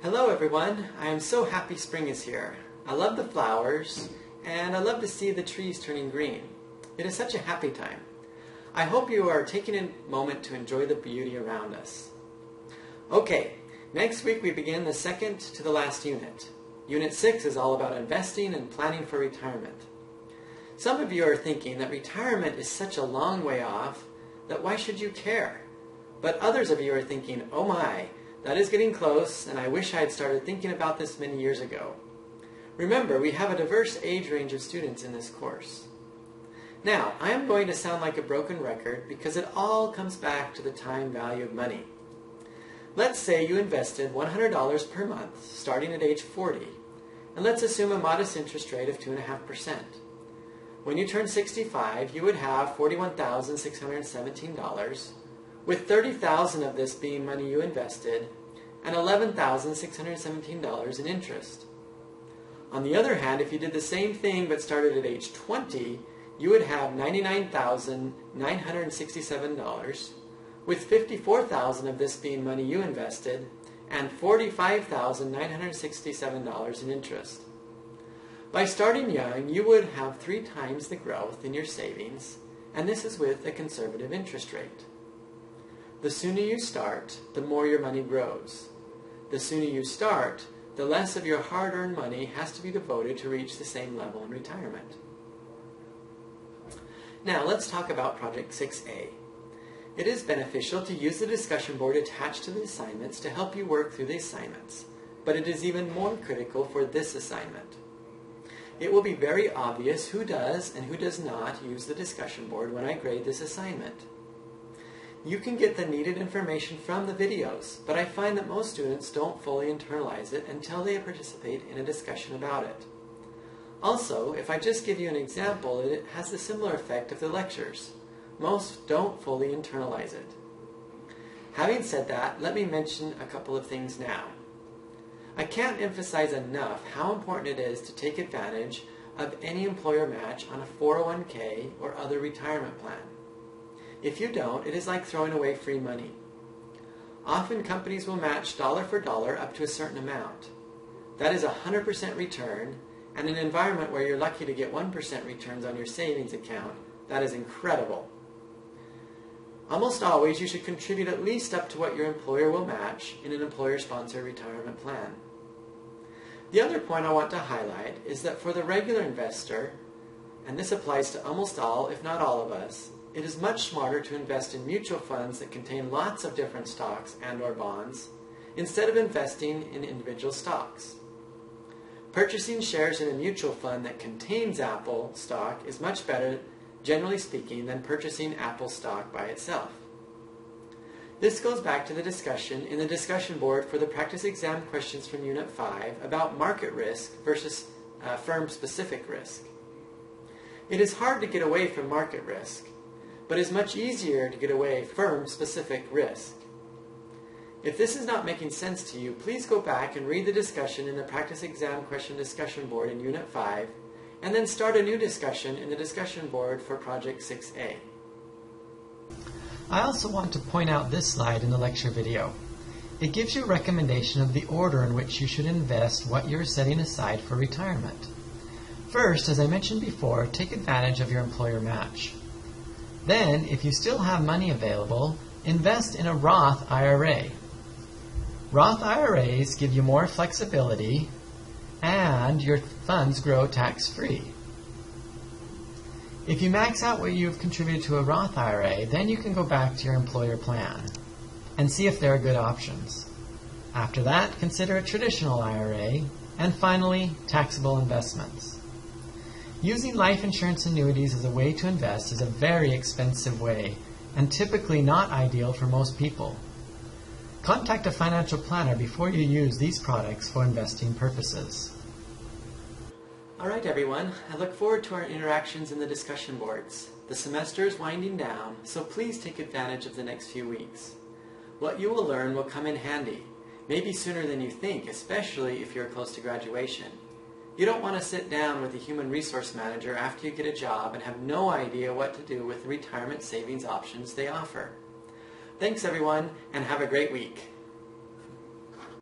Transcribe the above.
Hello everyone, I am so happy spring is here. I love the flowers and I love to see the trees turning green. It is such a happy time. I hope you are taking a moment to enjoy the beauty around us. Okay, next week we begin the second to the last unit. Unit 6 is all about investing and planning for retirement. Some of you are thinking that retirement is such a long way off that why should you care? But others of you are thinking, oh my, that is getting close, and I wish I had started thinking about this many years ago. Remember, we have a diverse age range of students in this course. Now, I am going to sound like a broken record because it all comes back to the time value of money. Let's say you invested $100 per month starting at age 40, and let's assume a modest interest rate of 2.5%. When you turn 65, you would have $41,617, with $30,000 of this being money you invested, and $11,617 in interest. On the other hand, if you did the same thing but started at age 20, you would have $99,967, with $54,000 of this being money you invested, and $45,967 in interest. By starting young, you would have 3 times the growth in your savings, and this is with a conservative interest rate. The sooner you start, the more your money grows. The sooner you start, the less of your hard-earned money has to be devoted to reach the same level in retirement. Now let's talk about Project 6A. It is beneficial to use the discussion board attached to the assignments to help you work through the assignments, but it is even more critical for this assignment. It will be very obvious who does and who does not use the discussion board when I grade this assignment. You can get the needed information from the videos, but I find that most students don't fully internalize it until they participate in a discussion about it. Also, if I just give you an example, it has the similar effect of the lectures. Most don't fully internalize it. Having said that, let me mention a couple of things now. I can't emphasize enough how important it is to take advantage of any employer match on a 401k or other retirement plan. If you don't, it is like throwing away free money. Often companies will match dollar for dollar up to a certain amount. That is 100% return, and in an environment where you're lucky to get 1% returns on your savings account, that is incredible. Almost always you should contribute at least up to what your employer will match in an employer-sponsored retirement plan. The other point I want to highlight is that for the regular investor, and this applies to almost all, if not all of us, it is much smarter to invest in mutual funds that contain lots of different stocks and/or bonds instead of investing in individual stocks. Purchasing shares in a mutual fund that contains Apple stock is much better, generally speaking, than purchasing Apple stock by itself. This goes back to the discussion in the discussion board for the practice exam questions from Unit 5 about market risk versus firm-specific risk. It is hard to get away from market risk, but it is much easier to get away from firm-specific risk. If this is not making sense to you, please go back and read the discussion in the practice exam question discussion board in Unit 5, and then start a new discussion in the discussion board for Project 6A. I also want to point out this slide in the lecture video. It gives you a recommendation of the order in which you should invest what you're setting aside for retirement. First, as I mentioned before, take advantage of your employer match. Then, if you still have money available, invest in a Roth IRA. Roth IRAs give you more flexibility and your funds grow tax-free. If you max out what you've contributed to a Roth IRA, then you can go back to your employer plan and see if there are good options. After that, consider a traditional IRA, and finally, taxable investments. Using life insurance annuities as a way to invest is a very expensive way and typically not ideal for most people. Contact a financial planner before you use these products for investing purposes. Alright everyone, I look forward to our interactions in the discussion boards. The semester is winding down, so please take advantage of the next few weeks. What you will learn will come in handy, maybe sooner than you think, especially if you're close to graduation. You don't want to sit down with a human resource manager after you get a job and have no idea what to do with the retirement savings options they offer. Thanks everyone, and have a great week.